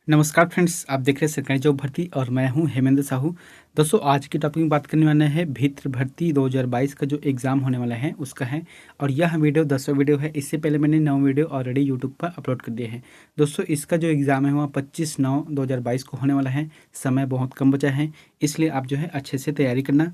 नमस्कार फ्रेंड्स, आप देख रहे हैं सरकारी जॉब भर्ती और मैं हूं हेमेंद्र साहू। दोस्तों, आज की टॉपिक में बात करने वाले हैं भित्र भर्ती 2022 का जो एग्ज़ाम होने वाला है उसका है। और यह वीडियो 10वां वीडियो है। इससे पहले मैंने 9 वीडियो ऑलरेडी यूट्यूब पर अपलोड कर दिए हैं। दोस्तों, इसका जो एग्ज़ाम है वह 25/9/2022 को होने वाला है। समय बहुत कम बचा है, इसलिए आप जो है अच्छे से तैयारी करना।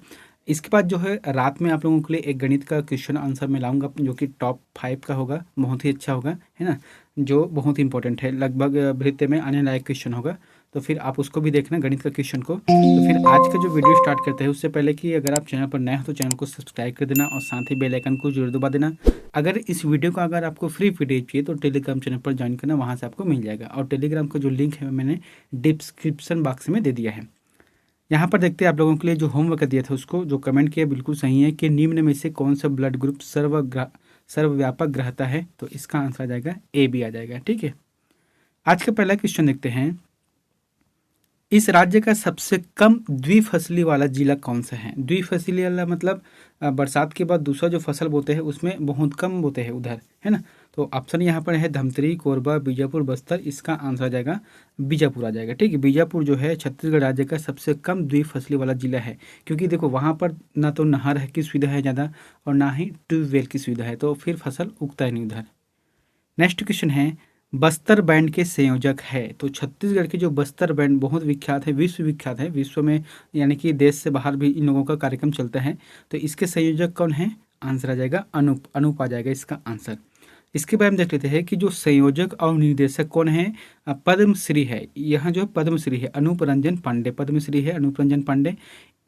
इसके बाद जो है रात में आप लोगों के लिए एक गणित का क्वेश्चन आंसर मैं लाऊंगा, जो कि टॉप 5 का होगा, बहुत ही अच्छा होगा, है ना, जो बहुत इंपॉर्टेंट है, लगभग भृत्य में आने लायक क्वेश्चन होगा। तो फिर आप उसको भी देखना, गणित का क्वेश्चन को। तो फिर आज का जो वीडियो स्टार्ट करते हैं उससे पहले कि अगर आप चैनल पर नए हो तो चैनल को सब्सक्राइब कर देना और साथ ही बेल आइकन को जरूर दबा देना। अगर इस वीडियो का अगर आपको फ्री पीडीएफ चाहिए तो टेलीग्राम चैनल पर ज्वाइन करना, वहाँ से आपको मिल जाएगा। और टेलीग्राम का जो लिंक है मैंने डिस्क्रिप्शन बॉक्स में दे दिया है। यहाँ पर देखते हैं आप लोगों के लिए जो होमवर्क दिया था उसको, जो कमेंट किया बिल्कुल सही है कि निम्न में से कौन सा ब्लड ग्रुप सर्वव्यापक ग्रहता है। तो इसका आंसर आ जाएगा ए बी आ जाएगा। ठीक है, आज का पहला क्वेश्चन देखते हैं। इस राज्य का सबसे कम द्विफसली वाला जिला कौन सा है? द्विफसली वाला मतलब बरसात के बाद दूसरा जो फसल बोते हैं उसमें बहुत कम बोते हैं उधर, है ना। तो ऑप्शन यहाँ पर है धमतरी, कोरबा, बीजापुर, बस्तर। इसका आंसर आ जाएगा बीजापुर आ जाएगा। ठीक है, बीजापुर जो है छत्तीसगढ़ राज्य का सबसे कम द्विफसली वाला जिला है, क्योंकि देखो वहाँ पर ना तो नहर की सुविधा है ज़्यादा और ना ही ट्यूबवेल की सुविधा है, तो फिर फसल उगता है नहीं उधर। नेक्स्ट क्वेश्चन है, बस्तर बैंड के संयोजक है। तो छत्तीसगढ़ के जो बस्तर बैंड बहुत विख्यात है, विश्व विख्यात है, विश्व में यानी कि देश से बाहर भी इन लोगों का कार्यक्रम चलता है। तो इसके संयोजक कौन है? आंसर आ जाएगा अनूप आ जाएगा इसका आंसर। इसके बाद हम देख लेते हैं कि जो संयोजक और निर्देशक कौन है। पद्मश्री है, यहाँ जो पद्मश्री है अनूप रंजन पांडे, पद्मश्री है अनूप रंजन पांडे।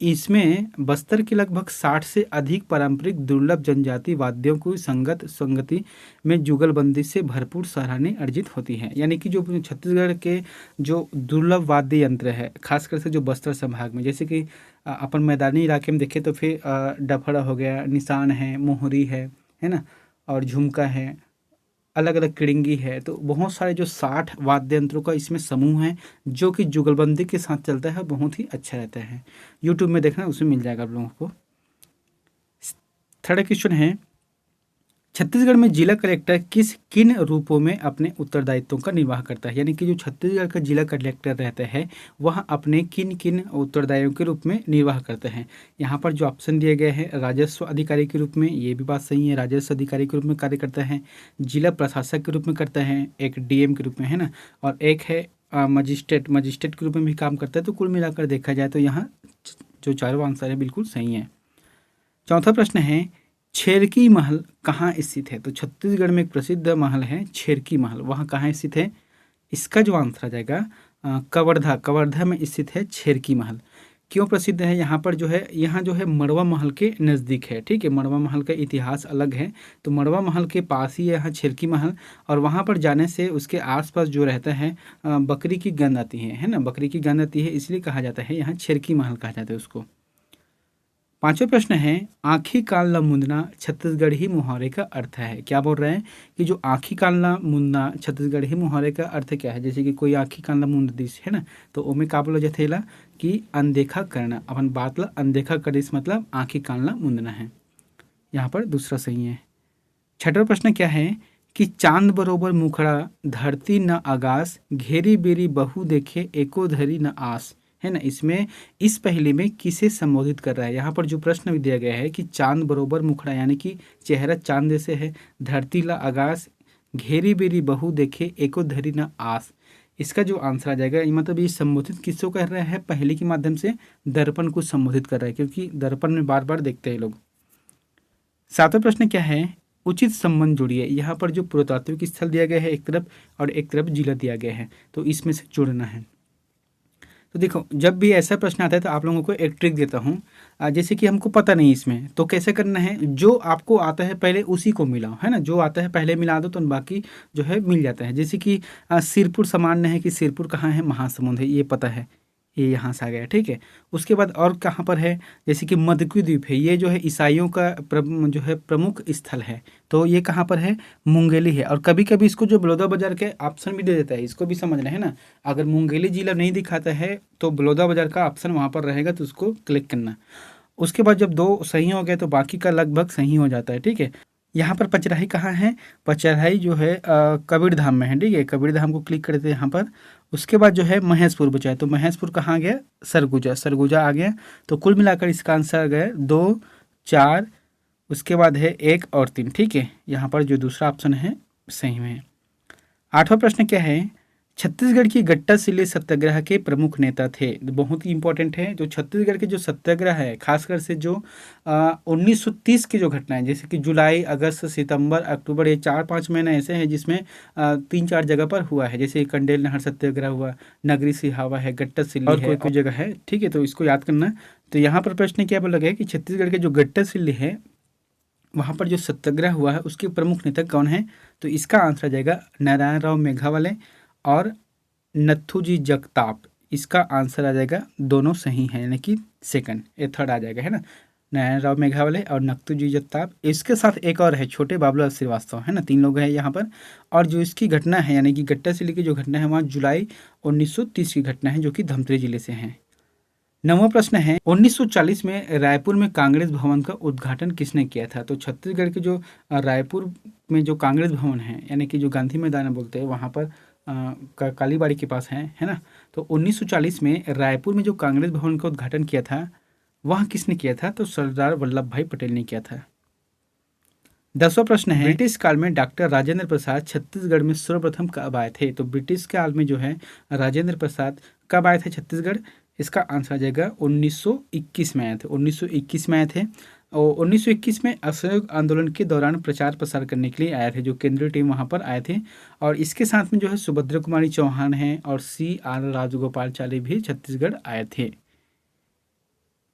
इसमें बस्तर के लगभग 60 से अधिक पारंपरिक दुर्लभ जनजाति वाद्यों की संगति में जुगलबंदी से भरपूर सराहनीय अर्जित होती है। यानी कि जो छत्तीसगढ़ के जो दुर्लभ वाद्य यंत्र है, खासकर से जो बस्तर संभाग में, जैसे कि अपन मैदानी इलाके में देखें तो फिर डफड़ा हो गया, निशान है, मोहरी है ना, और झुमका है, अलग अलग किड़िंगी है। तो बहुत सारे जो 60 वाद्य यंत्रों का इसमें समूह है जो कि जुगलबंदी के साथ चलता है, बहुत ही अच्छा रहता है। यूट्यूब में देखना, उसमें मिल जाएगा आप लोगों को। थर्ड क्वेश्चन है, छत्तीसगढ़ में जिला कलेक्टर किन रूपों में अपने उत्तरदायित्वों का निर्वाह करता है? यानी कि जो छत्तीसगढ़ का जिला कलेक्टर रहता है वह अपने किन किन उत्तरदायियों के रूप में निर्वाह करते हैं। यहाँ पर जो ऑप्शन दिए गए हैं, राजस्व अधिकारी के रूप में, ये भी बात सही है, राजस्व अधिकारी के रूप में कार्य करता है, जिला प्रशासक के रूप में करता है, एक डीएम के रूप में, है ना, और एक है मजिस्ट्रेट के रूप में भी काम करता है। तो कुल मिलाकर देखा जाए तो यहाँ जो चारों आंसर है बिल्कुल सही है। चौथा प्रश्न है, छेरकी महल कहाँ स्थित है? तो छत्तीसगढ़ में एक प्रसिद्ध महल है छेरकी महल, वहाँ कहाँ स्थित है? इसका जो आंसर आ जाएगा कवर्धा में स्थित है छेरकी महल। क्यों प्रसिद्ध है? यहाँ पर जो है, यहाँ जो है मड़वा महल के नज़दीक है। ठीक है, मड़वा महल का इतिहास अलग है, तो मड़वा महल के पास ही है यहाँ छेरकी महल। और वहाँ पर जाने से उसके आसपास जो रहता है बकरी की गंध आती है ना, बकरी की गंध आती है, इसलिए कहा जाता है यहाँ छेरकी महल कहा जाता है उसको। पांचवा प्रश्न है, आँखी कालना मुंदना छत्तीसगढ़ी मुहावरे का अर्थ है। क्या बोल रहे हैं कि जो आँखी कालना मुंदना छत्तीसगढ़ी मुहावरे का अर्थ क्या है? जैसे कि कोई आँखी कालना मुंद दिस, है ना, तो ओमे का बोला जथेला कि अनदेखा करना, अपन बात ला अनदेखा करिस, मतलब आँखी कालना मुंदना है। यहाँ पर दूसरा सही है। छठवा प्रश्न क्या है कि चांद बरोबर मुखड़ा धरती न आगास, घेरी बेरी बहु देखे एको धरी न आस, है ना। इसमें इस पहले में किसे संबोधित कर रहा है? यहाँ पर जो प्रश्न भी दिया गया है कि चांद बरोबर मुखड़ा, यानी कि चेहरा चांद जैसे है, धरती ला आगास, घेरी बेरी बहु देखे एको धरी न आस। इसका जो आंसर आ जाएगा, मतलब ये संबोधित किसको कर रहा है? पहले के माध्यम से दर्पण को संबोधित कर रहा है, क्योंकि दर्पण में बार बार देखते हैं लोग। सातवां प्रश्न क्या है, उचित संबंध जोड़िए। यहाँ पर जो पुरातात्विक स्थल दिया गया है एक तरफ और एक तरफ जिला दिया गया है, तो इसमें से जोड़ना है। तो देखो, जब भी ऐसा प्रश्न आता है तो आप लोगों को एक ट्रिक देता हूँ। जैसे कि हमको पता नहीं इसमें, तो कैसे करना है, जो आपको आता है पहले उसी को मिलाओ, है ना, जो आता है पहले मिला दो तो बाकी जो है मिल जाता है। जैसे कि सिरपुर सामान्य है कि सिरपुर कहाँ है, महासमुंद है, ये पता है, ये यहाँ से आ गया। ठीक है, उसके बाद और कहाँ पर है, जैसे कि मध्यकी द्वीप है, ये जो है ईसाइयों का जो है प्रमुख स्थल है, तो ये कहाँ पर है, मुंगेली है। और कभी कभी इसको जो बलौदाबाजार के ऑप्शन भी दे देता है, इसको भी समझना है ना। अगर मुंगेली जिला नहीं दिखाता है तो बलौदाबाजार का ऑप्शन वहाँ पर रहेगा, तो उसको क्लिक करना। उसके बाद जब दो सही हो गए तो बाकी का लगभग सही हो जाता है। ठीक है, यहाँ पर पचराही कहाँ है? पचराही जो है कबीरधाम में है, ठीक है। कबीरधाम को क्लिक करते हैं यहाँ पर। उसके बाद जो है महेशपुर बचा है, तो महेशपुर कहाँ आ गया? सरगुजा, सरगुजा आ गया। तो कुल मिलाकर इसका आंसर आ गया 2, 4, उसके बाद है 1 और 3, ठीक है। यहाँ पर जो दूसरा ऑप्शन है सही में है। 8वां प्रश्न क्या है? छत्तीसगढ़ की गट्टा सिल्ली सत्याग्रह के प्रमुख नेता थे। बहुत ही इंपॉर्टेंट है। जो छत्तीसगढ़ के जो सत्याग्रह है, खासकर से जो 1930 की जो घटना है, जैसे कि जुलाई, अगस्त, सितंबर, अक्टूबर, ये 4-5 महीने ऐसे हैं जिसमें 3-4 जगह पर हुआ है। जैसे कंडेल नहर सत्याग्रह हुआ, नगरी सिहावा है, गट्टा सिल्ली और कोई जगह है, ठीक है। तो इसको याद करना। तो यहाँ पर प्रश्न क्या बोला गया कि छत्तीसगढ़ के जो गट्टा सिल्ली है वहाँ पर जो सत्याग्रह हुआ है उसके प्रमुख नेता कौन है? तो इसका आंसर आ जाएगा नारायण राव मेघावाले और नथुजी जगताप। इसका आंसर आ जाएगा, दोनों सही है, यानी कि सेकंड, ये थर्ड आ जाएगा, है ना। नारायण राव मेघावाले और नथुजी जगताप। इसके साथ एक और है, छोटे बाबूलाल श्रीवास्तव, है ना। 3 लोग हैं यहाँ पर। और जो इसकी घटना है, यानी कि गट्टा सिल्ली की जो घटना है, वहाँ जुलाई 1930 की घटना है, जो कि धमतरी जिले से है। 9वां प्रश्न है, 1940 में रायपुर में कांग्रेस भवन का उद्घाटन किसने किया था? तो छत्तीसगढ़ के जो रायपुर में जो कांग्रेस भवन है, यानी कि जो गांधी मैदान बोलते हैं, वहाँ पर कालीबाड़ी के पास है ना। तो 1940 में रायपुर में जो कांग्रेस भवन का उद्घाटन किया था, वह किसने किया था? तो सरदार वल्लभ भाई पटेल ने किया था। 10वां प्रश्न है, ब्रिटिश काल में डॉक्टर राजेंद्र प्रसाद छत्तीसगढ़ में सर्वप्रथम कब आए थे? तो ब्रिटिश काल में जो है राजेंद्र प्रसाद कब आए थे छत्तीसगढ़? इसका आंसर आ जाएगा 1921 में आए थे। 1921 में आए थे। और 1921 में असहयोग आंदोलन के दौरान प्रचार प्रसार करने के लिए आए थे, जो केंद्रीय टीम वहाँ पर आए थे। और इसके साथ में जो है सुभद्रा कुमारी चौहान हैं और CR राजगोपालचारी भी छत्तीसगढ़ आए थे।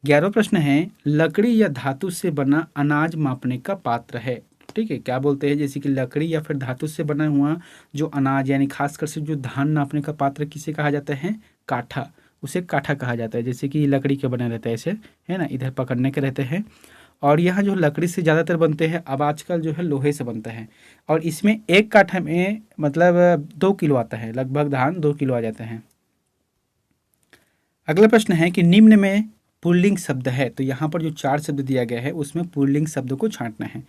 11वां प्रश्न है, लकड़ी या धातु से बना अनाज मापने का पात्र है, ठीक है। क्या बोलते हैं? जैसे कि लकड़ी या फिर धातु से बना हुआ जो अनाज, यानी खासकर से जो धान नापने का पात्र किसे कहा जाता है? काठा। उसे काठा कहा जाता है। जैसे कि लकड़ी के बने रहते हैं ऐसे, है ना, इधर पकड़ने के रहते हैं। और यह जो लकड़ी से ज़्यादातर बनते हैं, अब आजकल जो है लोहे से बनता है। और इसमें 1 काठा में मतलब 2 किलो आता है, लगभग धान 2 किलो आ जाते हैं। अगला प्रश्न है कि निम्न में पुल्लिंग शब्द है। तो यहाँ पर जो 4 शब्द दिया गया है उसमें पुल्लिंग शब्द को छांटना है।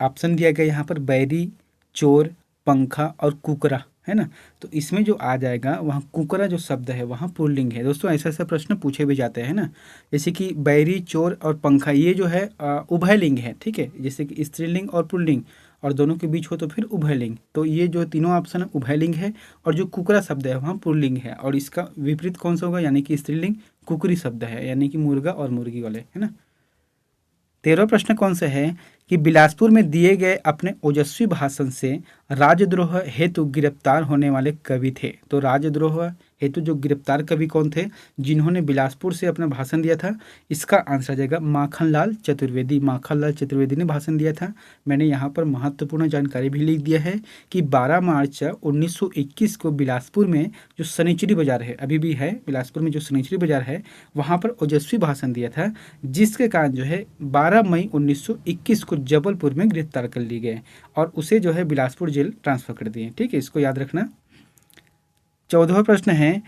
ऑप्शन दिया गया यहाँ पर बैरी, चोर, पंखा और कुकरा, है ना। तो इसमें जो आ जाएगा वहाँ कुकरा जो शब्द है वहाँ पुल्लिंग है। दोस्तों ऐसा ऐसा प्रश्न पूछे भी जाते हैं ना, जैसे कि बैरी, चोर और पंखा, ये जो है उभयलिंग है, ठीक है। जैसे कि स्त्रीलिंग और पुल्लिंग और दोनों के बीच हो तो फिर उभयलिंग। तो ये जो तीनों ऑप्शन है उभयलिंग है। और जो कुकरा शब्द है वहाँ पुल्लिंग है। और इसका विपरीत कौन सा होगा? यानी कि स्त्रीलिंग कुकरी शब्द है, यानी कि मुर्गा और मुर्गी वाले, है ना। 13वां प्रश्न कौन सा है कि बिलासपुर में दिए गए अपने ओजस्वी भाषण से राजद्रोह हेतु गिरफ्तार होने वाले कवि थे। तो राजद्रोह हेतु जो गिरफ्तार कवि कौन थे जिन्होंने बिलासपुर से अपना भाषण दिया था? इसका आंसर आ जाएगा माखनलाल चतुर्वेदी। माखनलाल चतुर्वेदी ने भाषण दिया था। मैंने यहाँ पर महत्वपूर्ण जानकारी भी लिख दिया है कि 12 मार्च 1921 को बिलासपुर में जो शनिचरी बाजार है, अभी भी है बिलासपुर में जो शनिचरी बाजार है, वहाँ पर ओजस्वी भाषण दिया था, जिसके कारण जो है 12 मई 1921 को जबलपुर में गिरफ्तार कर लिए गए और उसे जो है बिलासपुर जेल ट्रांसफर कर दिए, ठीक है। इसको याद रखना। 14वां प्रश्न है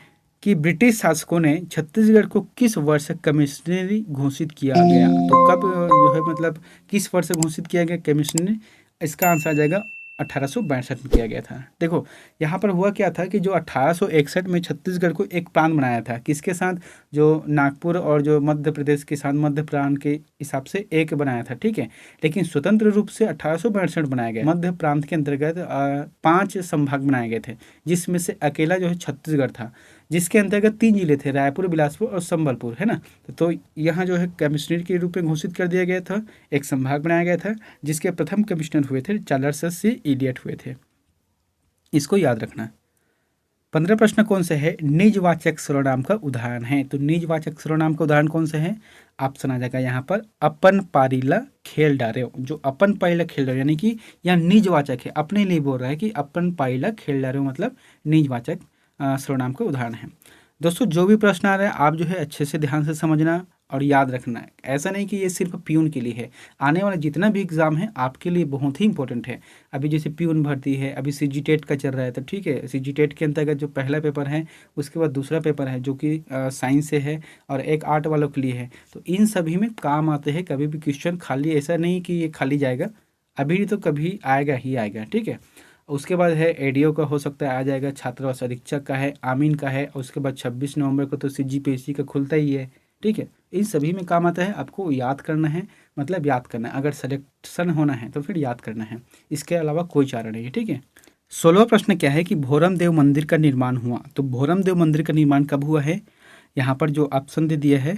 कि ब्रिटिश शासकों ने छत्तीसगढ़ को किस वर्ष कमिश्नरी घोषित किया गया? तो कब जो है मतलब किस वर्ष घोषित किया गया कमिश्नरी? इसका आंसर आ जाएगा 1862 में किया गया था। देखो यहाँ पर हुआ क्या था कि जो 1861 में छत्तीसगढ़ को एक प्रांत बनाया था, किसके साथ? जो नागपुर और जो मध्य प्रदेश के साथ मध्य प्रांत के हिसाब से एक बनाया था, ठीक है। लेकिन स्वतंत्र रूप से 1862 बनाया गया। मध्य प्रांत के अंतर्गत 5 संभाग बनाए गए थे, जिसमें से अकेला जो है छत्तीसगढ़ था, जिसके अंतर्गत 3 जिले थे, रायपुर, बिलासपुर और संबलपुर, है ना। तो यहाँ जो है कमिश्नर के रूप में घोषित कर दिया गया था, एक संभाग बनाया गया था, जिसके प्रथम कमिश्नर हुए थे चार्ल्स सी इलियट हुए थे। इसको याद रखना। 15 प्रश्न कौन से है निजवाचक सर्वनाम का उदाहरण है? तो निजवाचक सर्वनाम का उदाहरण कौन सा है? ऑप्शन आ जाएगा यहाँ पर अपन पारीला खेल डारे। जो अपन पारीला खेल डारे यानी कि यहाँ निजवाचक है, अपने लिए बोल रहा है कि अपन पारीला खेल डारे, मतलब निजवाचक सर्वनाम का उदाहरण है। दोस्तों जो भी प्रश्न आ रहा है आप जो है अच्छे से ध्यान से समझना और याद रखना है। ऐसा नहीं कि ये सिर्फ प्यून के लिए है, आने वाला जितना भी एग्जाम है आपके लिए बहुत ही इंपॉर्टेंट है। अभी जैसे प्यून भर्ती है, अभी CGTET का चल रहा है, तो ठीक है, CGTET के अंतर्गत जो पहला पेपर है उसके बाद दूसरा पेपर है जो कि साइंस से है और एक आर्ट वालों के लिए है। तो इन सभी में काम आते हैं, कभी भी क्वेश्चन खाली ऐसा नहीं कि ये खाली जाएगा, अभी तो कभी आएगा ही आएगा, ठीक है। उसके बाद है एडीओ का, हो सकता है आ जाएगा, छात्रावास अधीक्षक का है, आमीन का है, और उसके बाद 26 नवंबर को तो सीजीपीएससी का खुलता ही है, ठीक है। इन सभी में काम आता है, आपको याद करना है, मतलब याद करना है, अगर सिलेक्शन होना है तो फिर याद करना है, इसके अलावा कोई चारा नहीं है, ठीक है। 16वां प्रश्न क्या है कि भोरम देव मंदिर का निर्माण हुआ, तो भोरम देव मंदिर का निर्माण कब हुआ है, यहाँ पर जो ऑप्शन दे दिया है,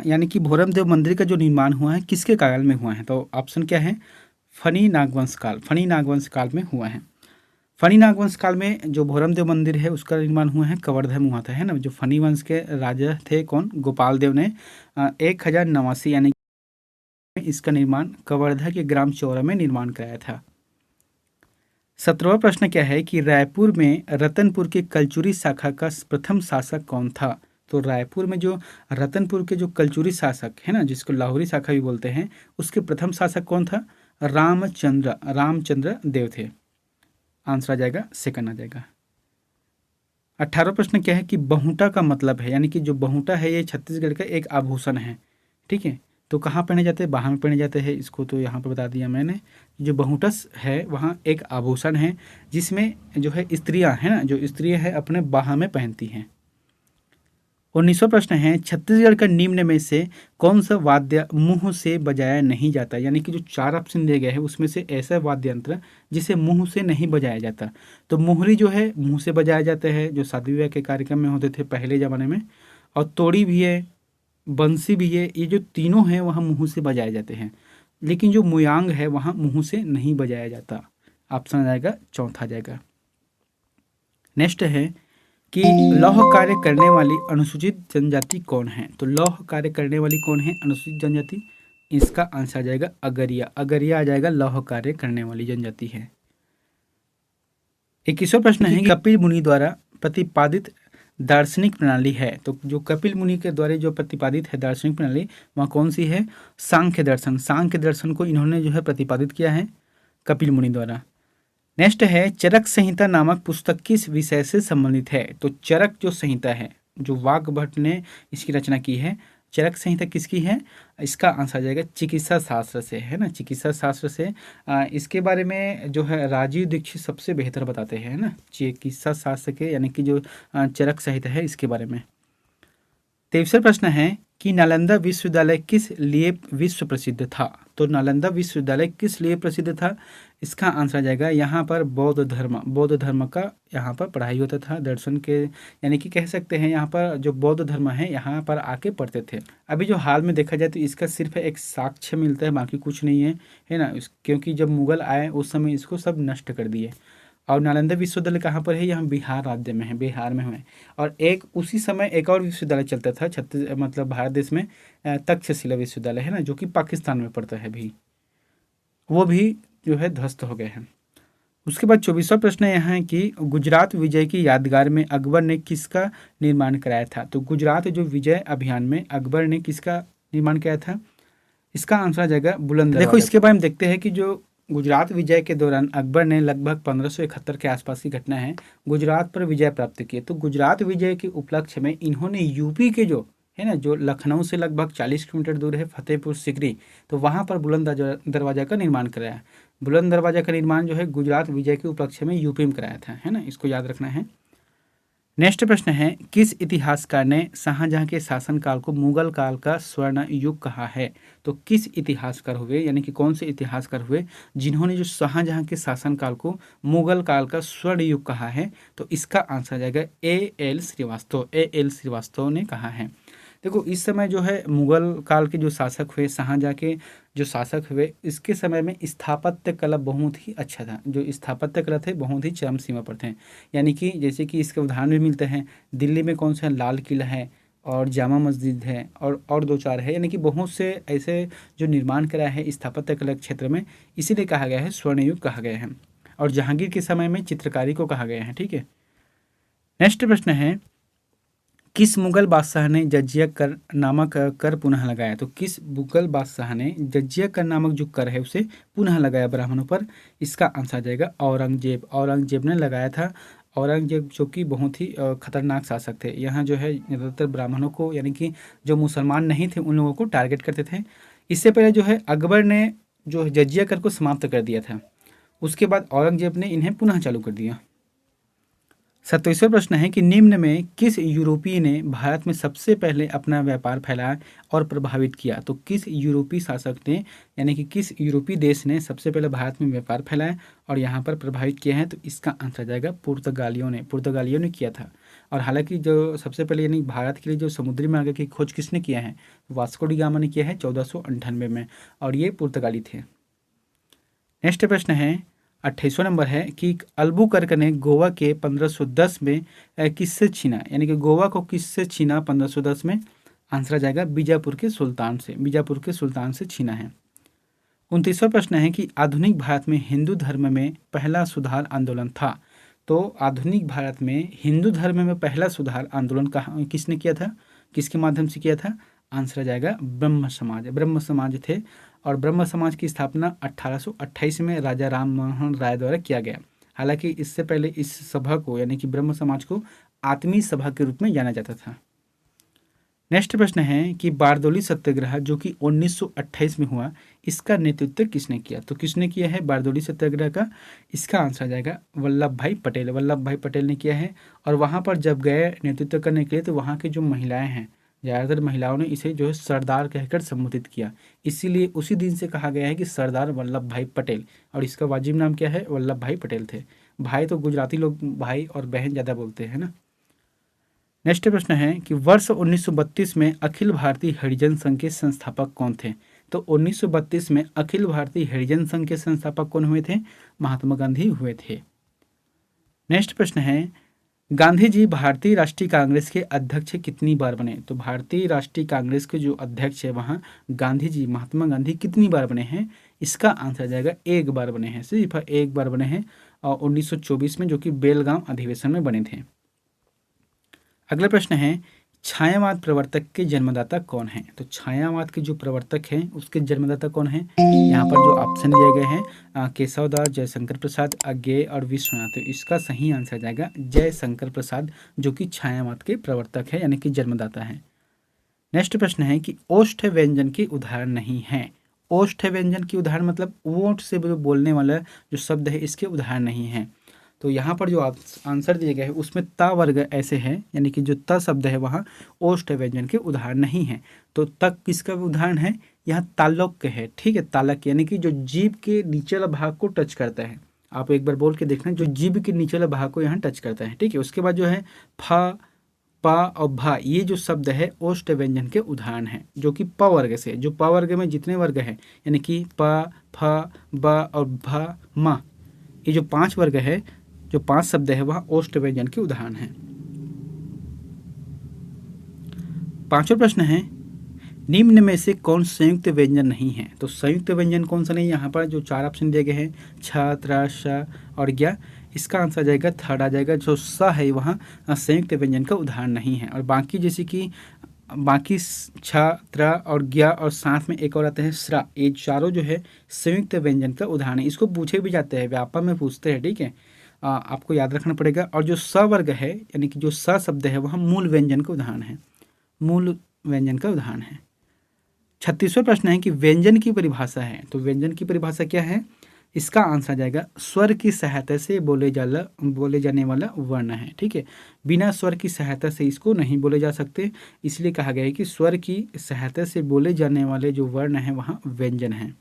यानी कि भोरम देव मंदिर का जो निर्माण हुआ है किसके काल में हुआ है, तो ऑप्शन क्या है, फनी नागवंश काल, फनी नागवंश काल में हुआ है। फनी नागवंश काल में जो भोरम देव मंदिर है उसका निर्माण हुआ है कवर्धा में हुआ था, है ना। जो फनी वंश के राजा थे कौन, गोपाल देव ने 1089 यानी इसका निर्माण कवर्धा के ग्राम चौरा में निर्माण कराया था। 17वां प्रश्न क्या है कि रायपुर में रतनपुर के कलचुरी शाखा का प्रथम शासक कौन था, तो रायपुर में जो रतनपुर के जो कलचुरी शासक है ना, जिसको लाहौरी शाखा भी बोलते हैं, उसके प्रथम शासक कौन था, रामचंद्र देव थे। आंसर आ जाएगा सेकंड आ जाएगा। 18वां प्रश्न क्या है कि बहुटा का मतलब है, यानी कि जो बहुटा है ये छत्तीसगढ़ का एक आभूषण है, ठीक है। तो कहाँ पहने जाते हैं, बाह में पहने जाते हैं, इसको तो यहाँ पर बता दिया मैंने। जो बहुटस है वहाँ एक आभूषण है जिसमें जो है स्त्रियाँ है ना, जो स्त्रियाँ हैं अपने बाह में पहनती हैं। 19वां प्रश्न है छत्तीसगढ़ का निम्न में से कौन सा वाद्य मुंह से बजाया नहीं जाता, यानी कि जो 4 ऑप्शन दिए गए हैं उसमें से ऐसा वाद्य यंत्र जिसे मुंह से नहीं बजाया जाता, तो मोहरी जो है मुंह से बजाया जाता है, जो शादी विवाह के कार्यक्रम में होते थे पहले ज़माने में, और तोड़ी भी है, बंसी भी है, ये जो तीनों हैं वहाँ मुंह से बजाए जाते हैं, लेकिन जो मुयांग है वहाँ मुंह से नहीं बजाया जाता। ऑप्शन आ जाएगा चौथा आ जाएगा। नेक्स्ट है कि लौह कार्य करने वाली अनुसूचित जनजाति कौन है, तो लौह कार्य करने वाली कौन है अनुसूचित जनजाति, इसका आंसर आ जाएगा अगरिया, अगरिया आ जाएगा लौह कार्य करने वाली जनजाति है। 21वां प्रश्न है कपिल मुनि द्वारा प्रतिपादित दार्शनिक प्रणाली है, तो जो कपिल मुनि के द्वारा जो प्रतिपादित है दार्शनिक प्रणाली वह कौन सी है, सांख्य दर्शन, सांख्य दर्शन को इन्होंने जो है प्रतिपादित किया है कपिल मुनि द्वारा। नेक्स्ट है चरक संहिता नामक पुस्तक किस विषय से संबंधित है, तो चरक जो संहिता है जो वाग्भट ने इसकी रचना की है, चरक संहिता किसकी है, इसका आंसर आ जाएगा चिकित्सा शास्त्र से, है ना, चिकित्सा शास्त्र से। इसके बारे में जो है राजीव दीक्षित सबसे बेहतर बताते हैं, है ना, चिकित्सा शास्त्र के यानी कि जो चरक संहिता है इसके बारे में। 23वां प्रश्न है कि नालंदा विश्वविद्यालय किस लिए विश्व प्रसिद्ध था, तो नालंदा विश्वविद्यालय किस लिए प्रसिद्ध था, इसका आंसर आ जाएगा यहाँ पर बौद्ध धर्म का यहाँ पर पढ़ाई होता था, दर्शन के, यानी कि कह सकते हैं यहाँ पर जो बौद्ध धर्म है यहाँ पर आके पढ़ते थे। अभी जो हाल में देखा जाए तो इसका सिर्फ एक साक्ष्य मिलता है, बाकी कुछ नहीं है ना, क्योंकि जब मुगल आए उस समय इसको सब नष्ट कर दिए। और नालंदा विश्वविद्यालय कहाँ पर है, यहाँ बिहार राज्य में है, बिहार में है। और एक उसी समय एक और विश्वविद्यालय चलता था मतलब भारत देश में, तक्षशिला विश्वविद्यालय है ना, जो कि पाकिस्तान में पड़ता है भी, वो भी जो है ध्वस्त हो गए हैं। उसके बाद 24वां प्रश्न यहाँ है कि गुजरात विजय की यादगार में अकबर ने किसका निर्माण कराया था, तो गुजरात जो विजय अभियान में अकबर ने किसका निर्माण कराया था, इसका आंसर आ जाएगा बुलंद दरवाजा। देखो इसके बारे में देखते हैं कि जो गुजरात विजय के दौरान अकबर ने लगभग 1571 के आसपास की घटना है, गुजरात पर विजय प्राप्त की। तो गुजरात विजय के उपलक्ष्य में इन्होंने यूपी के जो है ना, जो लखनऊ से लगभग 40 किलोमीटर दूर है फतेहपुर सिकरी, तो वहाँ पर बुलंद दरवाजा का निर्माण कराया। बुलंद दरवाजा का निर्माण जो है गुजरात विजय के उपलक्ष्य में यूपी में कराया था, है ना, इसको याद रखना है। नेक्स्ट प्रश्न है किस इतिहासकार ने शाहजहां के शासनकाल को मुगल काल का स्वर्ण युग कहा है, तो किस इतिहासकार हुए, यानी कि कौन से इतिहासकार हुए जिन्होंने जो शाहजहां के शासनकाल को मुगल काल का स्वर्ण युग कहा है, तो इसका आंसर आ जाएगा A.L. श्रीवास्तव, A.L. श्रीवास्तव ने कहा है। देखो इस समय जो है मुगल काल के जो शासक हुए, शाहजहां के जो शासक हुए, इसके समय में स्थापत्य कला बहुत ही अच्छा था, जो स्थापत्य कला थे बहुत ही चरम सीमा पर थे। यानी कि जैसे कि इसके उदाहरण भी मिलते हैं, दिल्ली में कौन सा लाल किला है और जामा मस्जिद है और दो चार है, यानी कि बहुत से ऐसे जो निर्माण कराया है स्थापत्य कला क्षेत्र में, इसीलिए कहा गया है स्वर्ण युग कहा गया है। और जहांगीर के समय में चित्रकारी को कहा गया है, ठीक है। नेक्स्ट प्रश्न है किस मुगल बादशाह ने जजिया कर नामक कर पुनः लगाया, तो किस मुगल बादशाह ने जजिया कर नामक जो कर है उसे पुनः लगाया ब्राह्मणों पर, इसका आंसर आ जाएगा औरंगजेब, औरंगजेब ने लगाया था। औरंगजेब जो कि बहुत ही खतरनाक शासक थे, यहाँ जो है ज़्यादातर ब्राह्मणों को, यानी कि जो मुसलमान नहीं थे उन लोगों को टारगेट करते थे। इससे पहले जो है अकबर ने जो जजिया कर को समाप्त कर दिया था। उसके बाद औरंगजेब ने इन्हें पुनः चालू कर दिया। 27वां प्रश्न है कि निम्न में किस यूरोपीय ने भारत में सबसे पहले अपना व्यापार फैलाया और प्रभावित किया? तो किस यूरोपीय शासक ने, यानी कि किस यूरोपीय देश ने सबसे पहले भारत में व्यापार फैलाया और यहाँ पर प्रभावित किया है? तो इसका आंसर जाएगा पुर्तगालियों ने किया था। और हालांकि जो सबसे पहले यानी भारत के लिए जो समुद्री मार्ग की खोज किसने किया है? वास्को डी गामा ने किया है 1498 में, और ये पुर्तगाली थे। नेक्स्ट प्रश्न है 28वां नंबर है कि अल्बुकर्क ने गोवा के 1510 में किससे छीना? यानी कि गोवा को किससे छीना 1510 में? आंसर आ जाएगा बीजापुर के सुल्तान से छीना है। 29वां प्रश्न है कि आधुनिक भारत में हिंदू धर्म में पहला सुधार आंदोलन था। तो आधुनिक भारत में हिंदू धर्म में पहला सुधार आंदोलन किसने किया था? किसके माध्यम से किया था? आंसर आ जाएगा ब्रह्म समाज थे। और ब्रह्म समाज की स्थापना 1828 में राजा राम मोहन राय द्वारा किया गया। हालांकि इससे पहले इस सभा को, यानी कि ब्रह्म समाज को, आत्मीय सभा के रूप में जाना जाता था। नेक्स्ट प्रश्न है कि बारदौली सत्याग्रह जो कि 1928 में हुआ, इसका नेतृत्व किसने किया? तो किसने किया है बारदौली सत्याग्रह का? इसका आंसर आ जाएगा वल्लभ भाई पटेल ने किया है। और वहाँ पर जब गए नेतृत्व करने के लिए, तो वहाँ की जो महिलाएं हैं, ज़्यादातर महिलाओं ने इसे जो है सरदार कहकर संबोधित किया। इसीलिए उसी दिन से कहा गया है कि सरदार वल्लभ भाई पटेल, और इसका वाजिब नाम क्या है? वल्लभ भाई पटेल थे। भाई तो गुजराती लोग भाई और बहन ज़्यादा बोलते हैं ना। नेक्स्ट प्रश्न है कि वर्ष 1932 में अखिल भारतीय हरिजन संघ के संस्थापक कौन थे? तो 1932 में अखिल भारतीय हरिजन संघ के संस्थापक कौन हुए थे? महात्मा गांधी हुए थे। नेक्स्ट प्रश्न है गांधी जी भारतीय राष्ट्रीय कांग्रेस के अध्यक्ष कितनी बार बने? तो भारतीय राष्ट्रीय कांग्रेस के जो अध्यक्ष है वहाँ गांधी जी, महात्मा गांधी कितनी बार बने हैं? इसका आंसर आ जाएगा एक बार बने हैं, सिर्फ एक बार बने हैं, और 1924 में, जो कि बेलगांव अधिवेशन में बने थे। अगला प्रश्न है छायावाद प्रवर्तक के जन्मदाता कौन है? तो छायावाद के जो प्रवर्तक हैं उसके जन्मदाता कौन है? यहाँ पर जो ऑप्शन दिए गए हैं केशवदास, जयशंकर प्रसाद, अज्ञेय और विश्वनाथ। तो इसका सही आंसर आ जाएगा जयशंकर प्रसाद, जो कि छायावाद के प्रवर्तक है, यानी कि जन्मदाता है। नेक्स्ट प्रश्न है कि ओष्ठ व्यंजन के उदाहरण नहीं है। ओष्ठ व्यंजन की उदाहरण मतलब ओठ से बोलने वाला जो शब्द है, इसके उदाहरण नहीं है। तो यहाँ पर जो आंसर दिए गए हैं उसमें ता वर्ग ऐसे हैं, यानी कि जो त शब्द है वहाँ ओष्ठ व्यंजन के उदाहरण नहीं है। तो तक किसका उदाहरण है? यहाँ तालुक है, ठीक है, तालक, यानी कि जो जीभ के नीचे वाला भाग को टच करता है। आप एक बार बोल के देखना, जो जीभ के नीचे वाला भाग को यहाँ टच करता है, ठीक है। उसके बाद जो है फ, पा और भा, ये जो शब्द है ओष्ठ व्यंजन के उदाहरण हैं, जो कि प वर्ग से, जो प वर्ग में जितने वर्ग हैं, यानी कि प, फ, ब और भ, म, ये जो 5 वर्ग है, जो 5 शब्द है वह ओष्ठ व्यंजन के उदाहरण हैं। 5वां प्रश्न है निम्न में से कौन संयुक्त व्यंजन नहीं है? तो संयुक्त व्यंजन कौन सा नहीं? यहाँ पर जो 4 ऑप्शन दिए गए हैं छ, त्र, श और ज्ञ, इसका आंसर आ जाएगा थर्ड आ जाएगा। जो स है वहाँ संयुक्त व्यंजन का उदाहरण नहीं है। और बाकी जैसे कि बाकी छ, त्र और ज्ञ और साथ में एक और आते हैं स्रा, ये चारों जो है संयुक्त व्यंजन का उदाहरण है। इसको पूछे भी जाते हैं, व्यापक में पूछते हैं, ठीक है, आपको याद रखना पड़ेगा। और जो स वर्ग है, यानी कि जो स शब्द है वह मूल व्यंजन का उदाहरण है, मूल व्यंजन का उदाहरण है। 36वां प्रश्न है कि व्यंजन की परिभाषा है। तो व्यंजन की परिभाषा क्या है? इसका आंसर आ जाएगा स्वर की सहायता से बोले जाने वाला वर्ण है, ठीक है। बिना स्वर की सहायता से इसको नहीं बोले जा सकते, इसलिए कहा गया है कि स्वर की सहायता से बोले जाने वाले जो वर्ण है वहाँ व्यंजन है।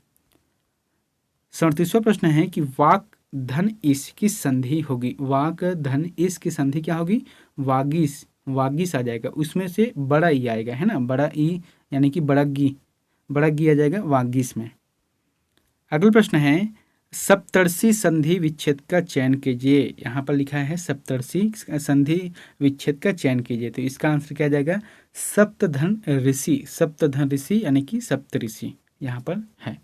37वां प्रश्न है कि वाक धन इस की संधि होगी। वाक धन इस की संधि क्या होगी? वागीस, वागीस आ जाएगा, उसमें से बड़ा ई आएगा, है ना, बड़ा ई, यानी कि बड़ा गी आ जाएगा वागीस में। अगला प्रश्न है सप्तर्षि संधि विच्छेद का चयन कीजिए। यहाँ पर लिखा है सप्तर्षि संधि विच्छेद का चयन कीजिए। तो इसका आंसर क्या जाएगा? सप्तधन ऋषि, यानी कि सप्तऋषि यहाँ पर है।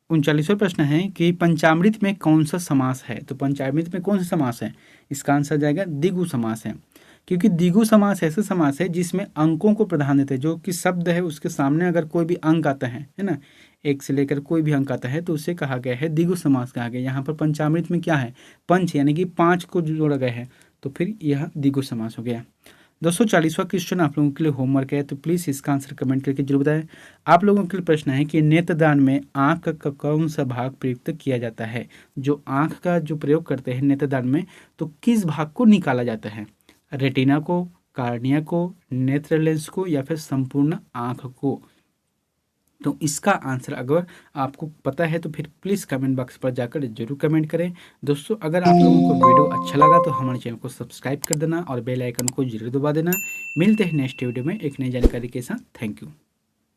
39वां प्रश्न है कि पंचामृत में कौन सा समास है? तो पंचामृत में कौन सा समास है? इसका आंसर जाएगा द्विगु समास है, क्योंकि द्विगु समास ऐसा समास है जिसमें अंकों को प्रधान देते हैं। जो कि शब्द है उसके सामने अगर कोई भी अंक आता है ना, एक से लेकर कोई भी अंक आता है, तो उसे कहा गया है द्विगु समास कहा गया। यहाँ पर पंचामृत में क्या है? पंच, यानी कि 5 को जोड़ा गया है, तो फिर यह द्विगु समास हो गया। दोस्तों 40वां क्वेश्चन आप लोगों के लिए होमवर्क है, तो प्लीज़ इसका आंसर कमेंट करके जरूर बताएं। आप लोगों के लिए प्रश्न है कि नेत्रदान में आँख का कौन सा भाग प्रयुक्त किया जाता है। जो आँख का जो प्रयोग करते हैं नेत्रदान में, तो किस भाग को निकाला जाता है? रेटिना को, कार्निया को, नेत्र लेंस को, या फिर संपूर्ण आँख को? तो इसका आंसर अगर आपको पता है तो फिर प्लीज़ कमेंट बॉक्स पर जाकर जरूर कमेंट करें। दोस्तों अगर आप लोगों को वीडियो अच्छा लगा तो हमारे चैनल को सब्सक्राइब कर देना और बेल आइकन को जरूर दबा देना। मिलते हैं नेक्स्ट वीडियो में एक नई जानकारी के साथ। Thank you.